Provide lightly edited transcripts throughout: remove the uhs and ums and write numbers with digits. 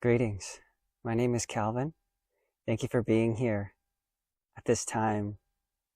Greetings. My name is Calvin. Thank you for being here at this time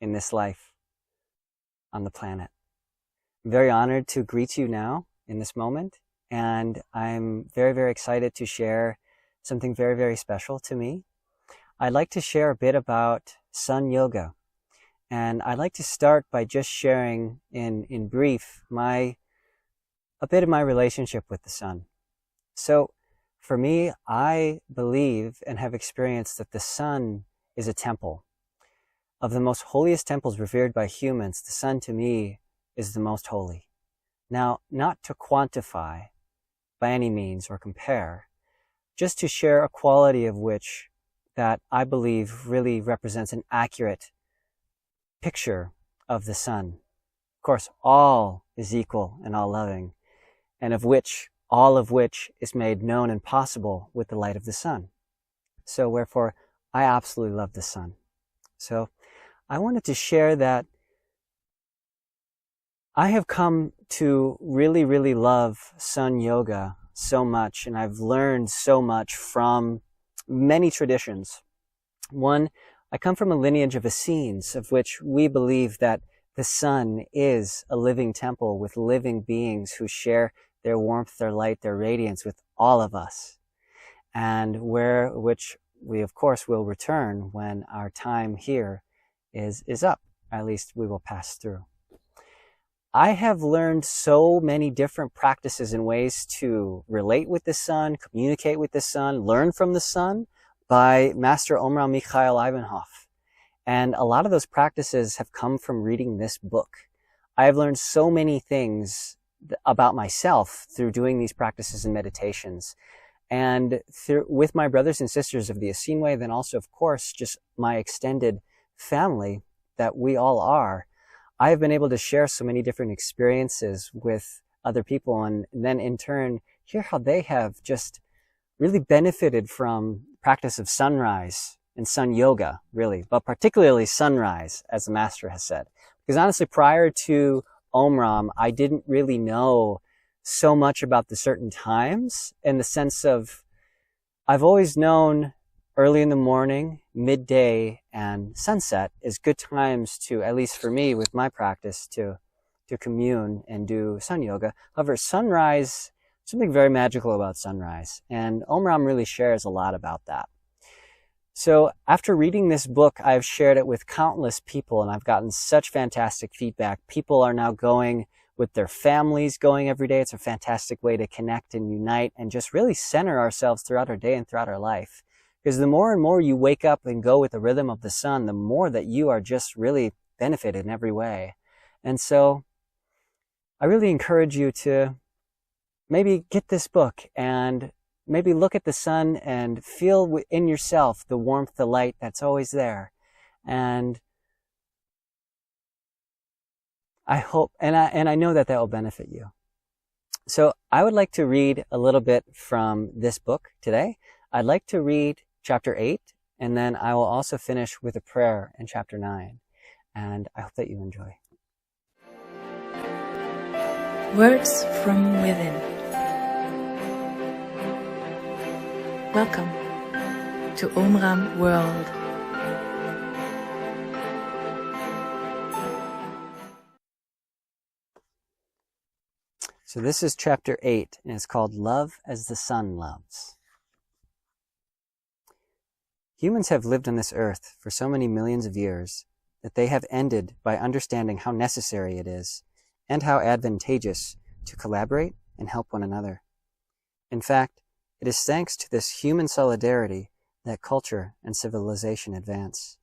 in this life on the planet. I'm very honored to greet you now in this moment, and I'm very, very excited to share something very, very special to me. I'd like to share a bit about Sun Yoga, and I'd like to start by just sharing in brief a bit of my relationship with the sun. So for me, I believe and have experienced that the sun is a temple. Of the most holiest temples revered by humans, the sun to me is the most holy. Now, not to quantify by any means or compare, just to share a quality of which that I believe really represents an accurate picture of the sun. Of course, all is equal and all loving, and all of which is made known and possible with the light of the sun. So wherefore, I absolutely love the sun. So I wanted to share that I have come to really, really love sun yoga so much, and I've learned so much from many traditions. One, I come from a lineage of Essenes, of which we believe that the sun is a living temple with living beings who share their warmth, their light, their radiance with all of us, and which we of course will return when our time here is up. At least we will pass through. I have learned so many different practices and ways to relate with the sun, communicate with the sun, learn from the sun by Master Omraam Mikhaël Aïvanhov. And a lot of those practices have come from reading this book. I've learned so many things about myself through doing these practices and meditations, and with my brothers and sisters of the Essene way, then also, of course, just my extended family that we all are. I have been able to share so many different experiences with other people, and then in turn hear how they have just really benefited from practice of sunrise and sun yoga, really, but particularly sunrise, as the master has said. Because honestly, prior to Omraam, I didn't really know so much about the certain times, in the sense of I've always known early in the morning, midday, and sunset is good times to, at least for me with my practice, to commune and do sun yoga. However, sunrise, something very magical about sunrise, and Omraam really shares a lot about that. So after reading this book, I've shared it with countless people, and I've gotten such fantastic feedback. People are now going with their families, going every day. It's a fantastic way to connect and unite and just really center ourselves throughout our day and throughout our life. Because the more and more you wake up and go with the rhythm of the sun, the more that you are just really benefited in every way. And so I really encourage you to maybe get this book and maybe look at the sun and feel in yourself the warmth, the light that's always there. And I hope, and I know that will benefit you. So I would like to read a little bit from this book today. I'd like to read chapter 8, and then I will also finish with a prayer in chapter 9. And I hope that you enjoy. Words from within. Welcome to Omraam World. So this is chapter 8, and it's called Love as the Sun Loves. Humans have lived on this earth for so many millions of years that they have ended by understanding how necessary it is and how advantageous to collaborate and help one another. In fact, it is thanks to this human solidarity that culture and civilization advance.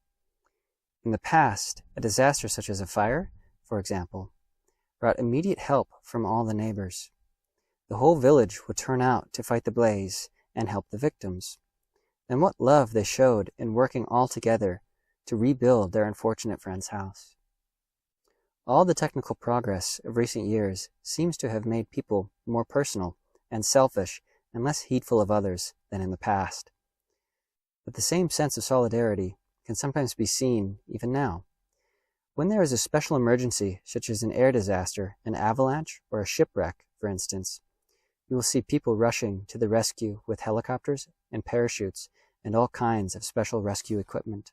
In the past, a disaster such as a fire, for example, brought immediate help from all the neighbors. The whole village would turn out to fight the blaze and help the victims. And what love they showed in working all together to rebuild their unfortunate friend's house. All the technical progress of recent years seems to have made people more personal and selfish and less heedful of others than in the past. But the same sense of solidarity can sometimes be seen even now. When there is a special emergency, such as an air disaster, an avalanche, or a shipwreck, for instance, you will see people rushing to the rescue with helicopters and parachutes and all kinds of special rescue equipment.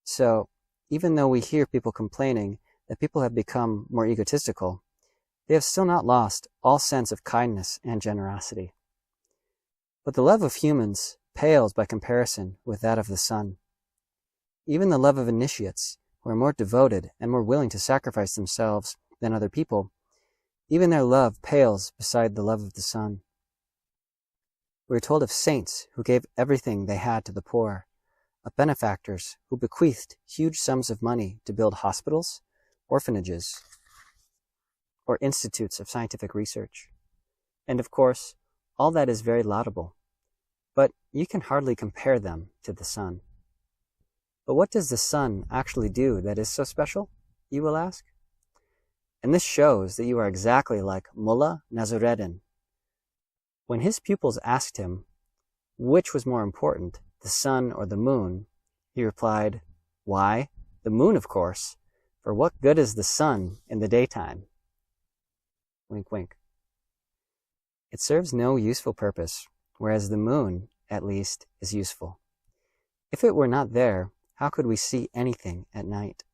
So, even though we hear people complaining that people have become more egotistical, they have still not lost all sense of kindness and generosity. But the love of humans pales by comparison with that of the sun. Even the love of initiates, who are more devoted and more willing to sacrifice themselves than other people, even their love pales beside the love of the sun. We are told of saints who gave everything they had to the poor, of benefactors who bequeathed huge sums of money to build hospitals, orphanages, or institutes of scientific research. And of course, all that is very laudable, but you can hardly compare them to the sun. But what does the sun actually do that is so special, you will ask? And this shows that you are exactly like Mullah Nasruddin. When his pupils asked him which was more important, the sun or the moon, he replied, "Why, the moon, of course, for what good is the sun in the daytime?" Wink, wink. It serves no useful purpose, whereas the moon, at least, is useful. If it were not there, how could we see anything at night?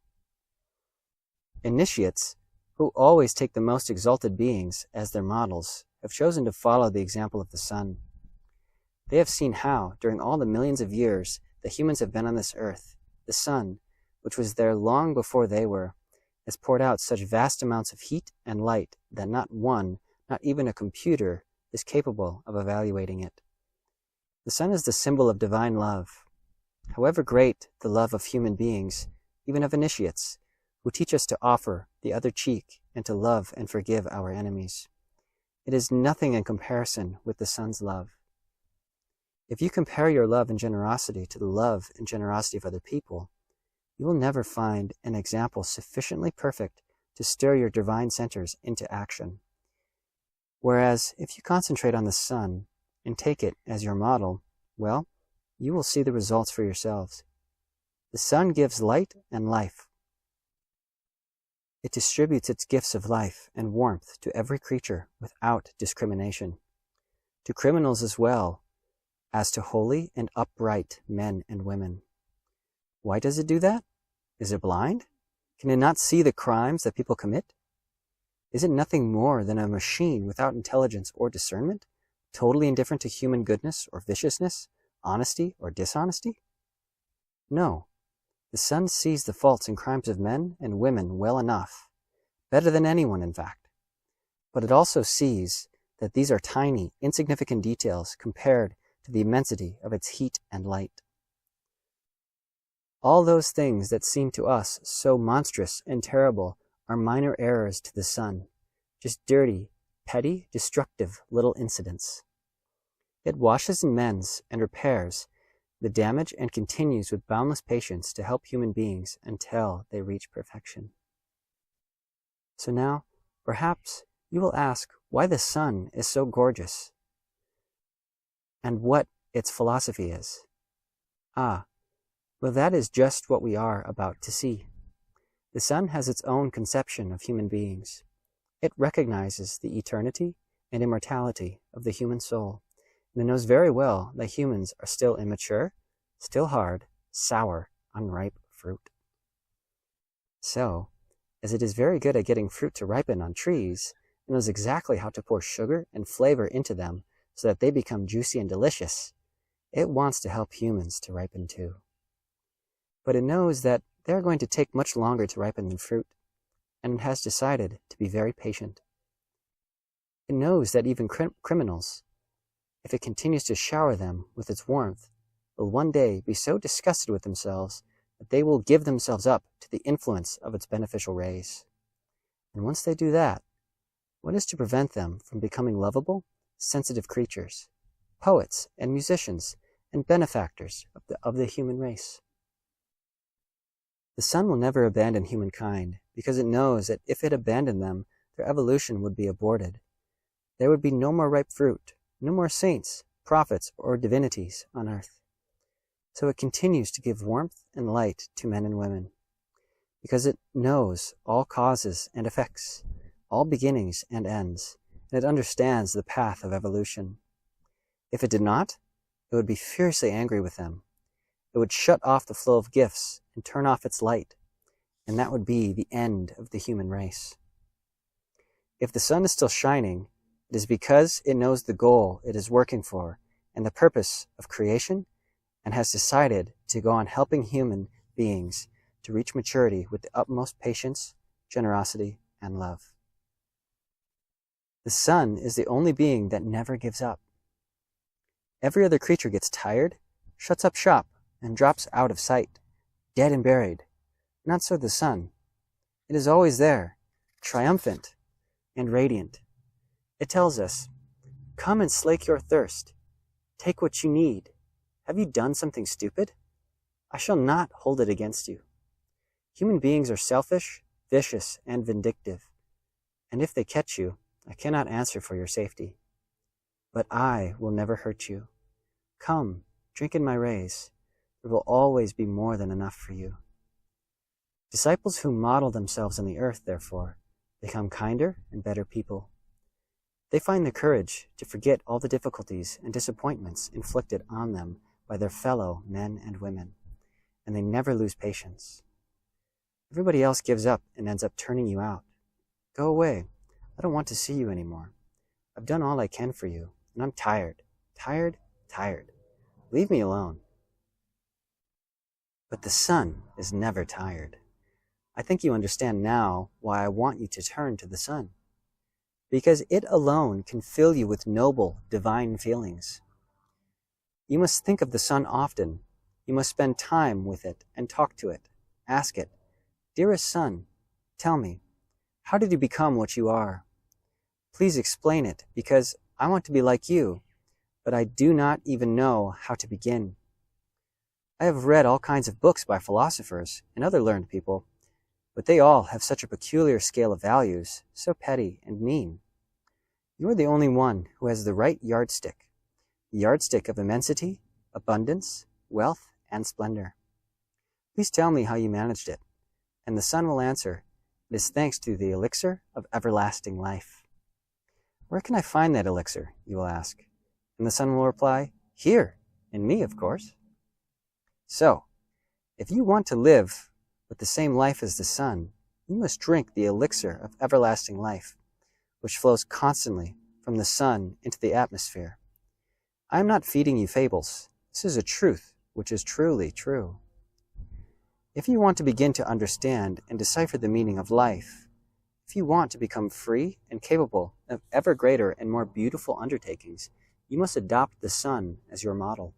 Initiates, who always take the most exalted beings as their models, have chosen to follow the example of the sun. They have seen how, during all the millions of years that humans have been on this earth, the sun, which was there long before they were, has poured out such vast amounts of heat and light that not even a computer, is capable of evaluating it. The sun is the symbol of divine love. However great the love of human beings, even of initiates, who teach us to offer the other cheek and to love and forgive our enemies, it is nothing in comparison with the sun's love. If you compare your love and generosity to the love and generosity of other people, you will never find an example sufficiently perfect to stir your divine centers into action. Whereas, if you concentrate on the sun and take it as your model, well, you will see the results for yourselves. The sun gives light and life. It distributes its gifts of life and warmth to every creature without discrimination, to criminals as well as to holy and upright men and women. Why does it do that? Is it blind? Can it not see the crimes that people commit? Is it nothing more than a machine without intelligence or discernment, totally indifferent to human goodness or viciousness, honesty or dishonesty? No. The sun sees the faults and crimes of men and women well enough, better than anyone, in fact. But it also sees that these are tiny, insignificant details compared to the immensity of its heat and light. All those things that seem to us so monstrous and terrible are minor errors to the sun, just dirty, petty, destructive little incidents. It washes and mends and repairs the damage and continues with boundless patience to help human beings until they reach perfection. So now, perhaps you will ask why the sun is so gorgeous and what its philosophy is. Well, that is just what we are about to see. The sun has its own conception of human beings. It recognizes the eternity and immortality of the human soul, and it knows very well that humans are still immature, still hard, sour, unripe fruit. So, as it is very good at getting fruit to ripen on trees, it knows exactly how to pour sugar and flavor into them so that they become juicy and delicious. It wants to help humans to ripen too. But it knows that they are going to take much longer to ripen than fruit, and it has decided to be very patient. It knows that even criminals, if it continues to shower them with its warmth, will one day be so disgusted with themselves that they will give themselves up to the influence of its beneficial rays. And once they do that, what is to prevent them from becoming lovable, sensitive creatures, poets and musicians and benefactors of the human race? The sun will never abandon humankind because it knows that if it abandoned them, their evolution would be aborted. There would be no more ripe fruit, no more saints, prophets, or divinities on earth. So it continues to give warmth and light to men and women, because it knows all causes and effects, all beginnings and ends, and it understands the path of evolution. If it did not, it would be fiercely angry with them. It would shut off the flow of gifts and turn off its light, and that would be the end of the human race. If the sun is still shining, it is because it knows the goal it is working for and the purpose of creation, and has decided to go on helping human beings to reach maturity with the utmost patience, generosity, and love. The sun is the only being that never gives up. Every other creature gets tired, shuts up shop, and drops out of sight, dead and buried. Not so the sun. It is always there, triumphant and radiant. It tells us, "Come and slake your thirst. Take what you need. Have you done something stupid? I shall not hold it against you." Human beings are selfish, vicious, and vindictive, and if they catch you, I cannot answer for your safety. But I will never hurt you. Come, drink in my rays. There will always be more than enough for you. Disciples who model themselves on the earth, therefore, become kinder and better people. They find the courage to forget all the difficulties and disappointments inflicted on them by their fellow men and women, and they never lose patience. Everybody else gives up and ends up turning you out. Go away. I don't want to see you anymore. I've done all I can for you, and I'm tired. Tired. Leave me alone. But the sun is never tired. I think you understand now why I want you to turn to the sun. Because it alone can fill you with noble, divine feelings. You must think of the sun often. You must spend time with it and talk to it. Ask it, "Dearest sun, tell me, how did you become what you are? Please explain it, because I want to be like you, but I do not even know how to begin. I have read all kinds of books by philosophers and other learned people, but they all have such a peculiar scale of values, so petty and mean. You are the only one who has the right yardstick, the yardstick of immensity, abundance, wealth, and splendor. Please tell me how you managed it." And the sun will answer, "It is thanks to the elixir of everlasting life." "Where can I find that elixir?" you will ask. And the sun will reply, "Here, in me, of course." So, if you want to live with the same life as the sun, you must drink the elixir of everlasting life, which flows constantly from the sun into the atmosphere. I am not feeding you fables. This is a truth which is truly true. If you want to begin to understand and decipher the meaning of life, if you want to become free and capable of ever greater and more beautiful undertakings, you must adopt the sun as your model.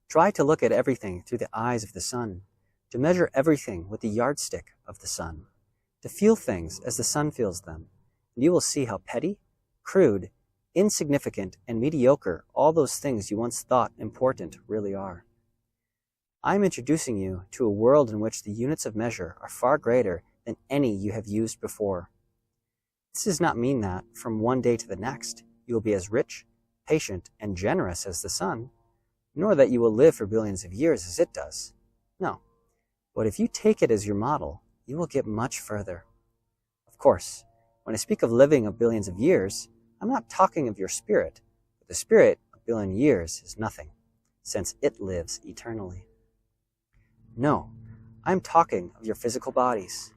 Try to look at everything through the eyes of the sun, to measure everything with the yardstick of the sun, to feel things as the sun feels them, and you will see how petty, crude, insignificant, and mediocre all those things you once thought important really are. I am introducing you to a world in which the units of measure are far greater than any you have used before. This does not mean that, from one day to the next, you will be as rich, patient, and generous as the sun, nor that you will live for billions of years as it does. No. But if you take it as your model, you will get much further. Of course, when I speak of living of billions of years, I'm not talking of your spirit, but the spirit of a billion years is nothing, since it lives eternally. No, I'm talking of your physical bodies.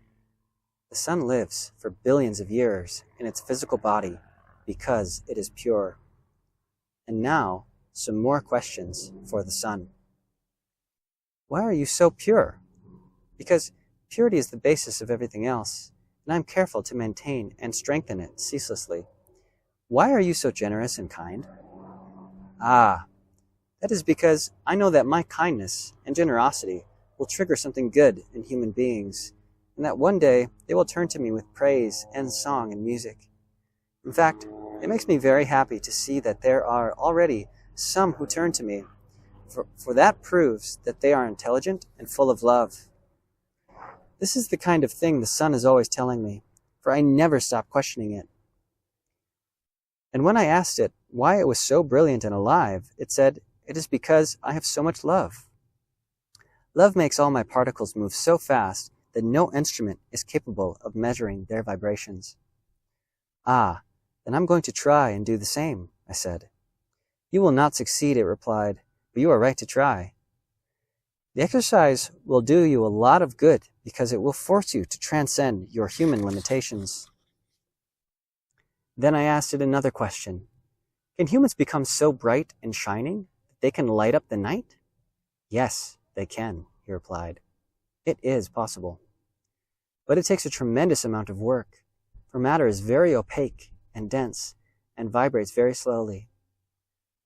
The sun lives for billions of years in its physical body because it is pure. And now, some more questions for the sun. Why are you so pure? Because purity is the basis of everything else, and I'm careful to maintain and strengthen it ceaselessly. Why are you so generous and kind? That is because I know that my kindness and generosity will trigger something good in human beings, and that one day they will turn to me with praise and song and music. In fact, it makes me very happy to see that there are already some who turn to me, for that proves that they are intelligent and full of love. This is the kind of thing the sun is always telling me, for I never stop questioning it. And when I asked it why it was so brilliant and alive, it said, "It is because I have so much love. Love makes all my particles move so fast that no instrument is capable of measuring their vibrations." Then I'm going to try and do the same, I said. You will not succeed, it replied, but you are right to try. The exercise will do you a lot of good because it will force you to transcend your human limitations. Then I asked it another question. Can humans become so bright and shining that they can light up the night? Yes, they can, he replied. It is possible. But it takes a tremendous amount of work, for matter is very opaque and dense and vibrates very slowly.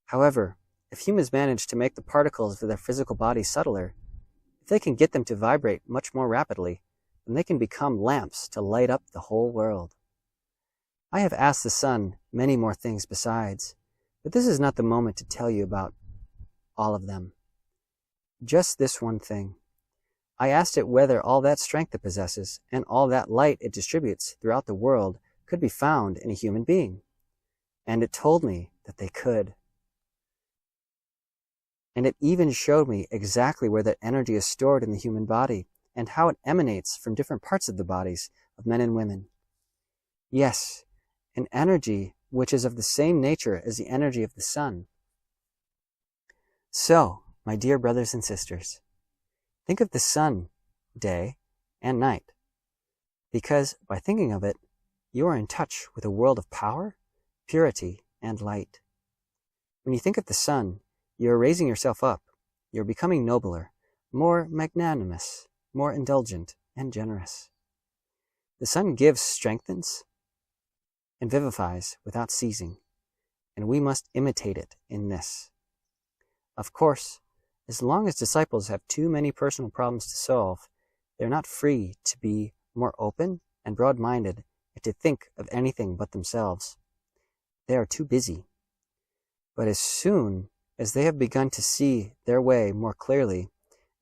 However, if humans manage to make the particles of their physical bodies subtler, if they can get them to vibrate much more rapidly, then they can become lamps to light up the whole world. I have asked the sun many more things besides, but this is not the moment to tell you about all of them. Just this one thing. I asked it whether all that strength it possesses and all that light it distributes throughout the world could be found in a human being. And it told me that they could. And it even showed me exactly where that energy is stored in the human body and how it emanates from different parts of the bodies of men and women. Yes, an energy which is of the same nature as the energy of the sun. So, my dear brothers and sisters, think of the sun, day and night, because by thinking of it, you are in touch with a world of power, purity, and light. When you think of the sun, you are raising yourself up. You are becoming nobler, more magnanimous, more indulgent, and generous. The sun gives, strengthens, and vivifies without ceasing, and we must imitate it in this. Of course, as long as disciples have too many personal problems to solve, they are not free to be more open and broad-minded and to think of anything but themselves. They are too busy. But as soon as they have begun to see their way more clearly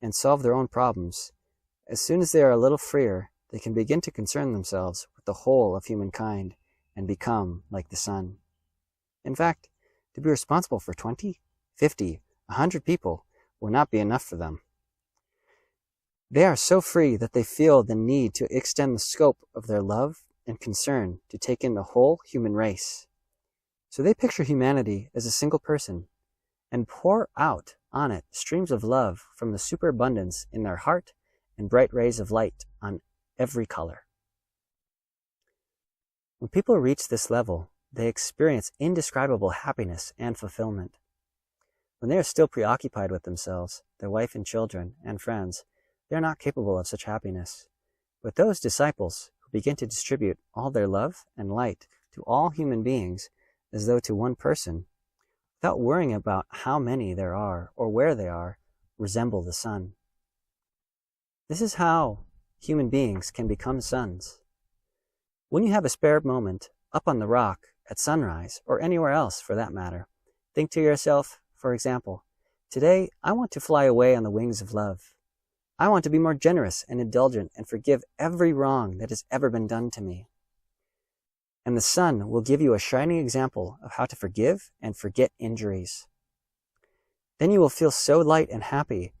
and solve their own problems, as soon as they are a little freer, they can begin to concern themselves with the whole of humankind and become like the sun. In fact, to be responsible for 20, 50, 100 people will not be enough for them. They are so free that they feel the need to extend the scope of their love and concern to take in the whole human race. So they picture humanity as a single person and pour out on it streams of love from the superabundance in their heart and bright rays of light on every color. When people reach this level, they experience indescribable happiness and fulfillment. When they are still preoccupied with themselves, their wife and children, and friends, they are not capable of such happiness. But those disciples who begin to distribute all their love and light to all human beings as though to one person, without worrying about how many there are or where they are, resemble the sun. This is how human beings can become suns. When you have a spare moment up on the rock at sunrise, or anywhere else for that matter, think to yourself, for example, today I want to fly away on the wings of love. I want to be more generous and indulgent and forgive every wrong that has ever been done to me. And the sun will give you a shining example of how to forgive and forget injuries. Then you will feel so light and happy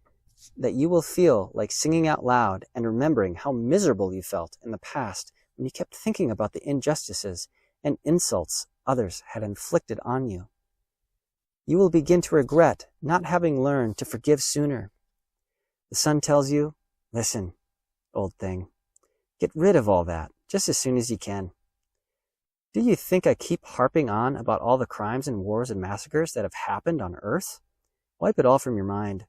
that you will feel like singing out loud and remembering how miserable you felt in the past when you kept thinking about the injustices and insults others had inflicted on you. You will begin to regret not having learned to forgive sooner. The sun tells you, listen, old thing, get rid of all that just as soon as you can. Do you think I keep harping on about all the crimes and wars and massacres that have happened on Earth? Wipe it all from your mind.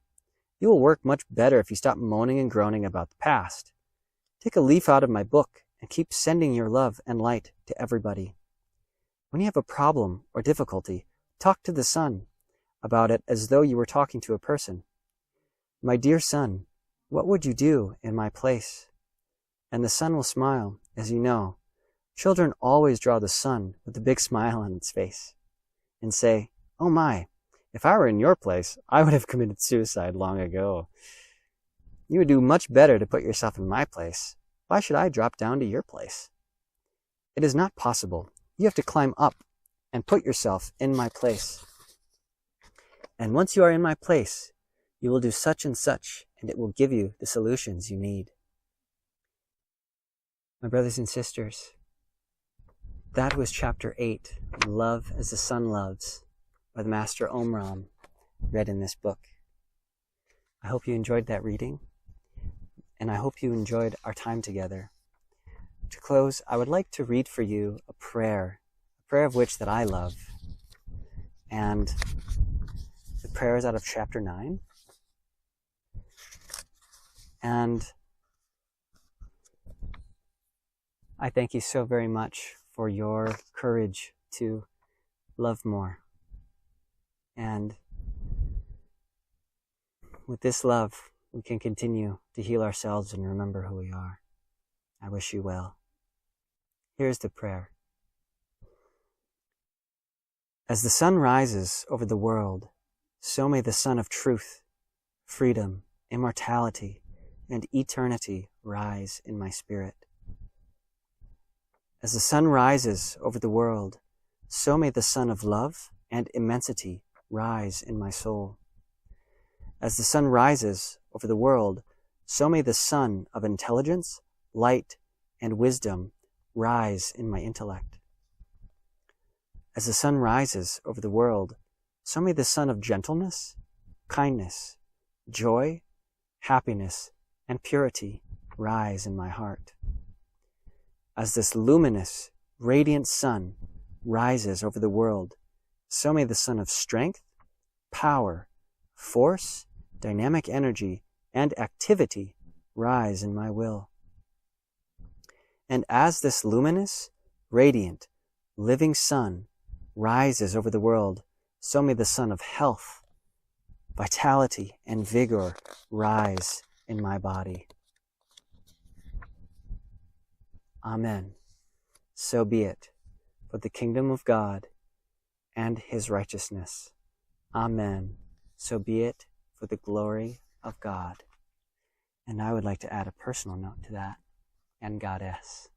You will work much better if you stop moaning and groaning about the past. Take a leaf out of my book and keep sending your love and light to everybody. When you have a problem or difficulty, talk to the sun about it as though you were talking to a person. My dear sun, what would you do in my place? And the sun will smile, as you know. Children always draw the sun with a big smile on its face and say, oh my, if I were in your place, I would have committed suicide long ago. You would do much better to put yourself in my place. Why should I drop down to your place? It is not possible. You have to climb up and put yourself in my place. And once you are in my place, you will do such and such, and it will give you the solutions you need. My brothers and sisters, That was chapter 8, Love as the Sun Loves, by the Master Omraam, read in this book. I hope you enjoyed that reading, and I hope you enjoyed our time together. To close, I would like to read for you a prayer of which that I love. And the prayer is out of chapter 9. And I thank you so very much for your courage to love more. And with this love, we can continue to heal ourselves and remember who we are. I wish you well. Here's the prayer. As the sun rises over the world, so may the sun of truth, freedom, immortality, and eternity rise in my spirit. As the sun rises over the world, so may the sun of love and immensity rise in my soul. As the sun rises over the world, so may the sun of intelligence, light, and wisdom rise in my intellect. As the sun rises over the world, so may the sun of gentleness, kindness, joy, happiness, and purity rise in my heart. As this luminous, radiant sun rises over the world, so may the sun of strength, power, force, dynamic energy, and activity rise in my will. And as this luminous, radiant, living sun rises over the world, so may the sun of health, vitality, and vigor rise in my body. Amen. So be it, for the kingdom of God and his righteousness. Amen. So be it, for the glory of God. And I would like to add a personal note to that, and Goddess.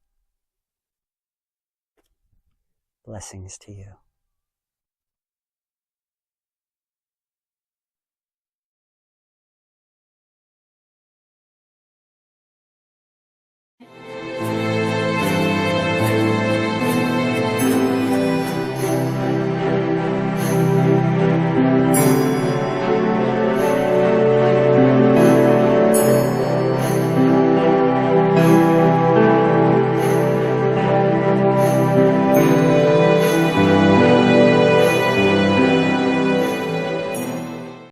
Blessings to you.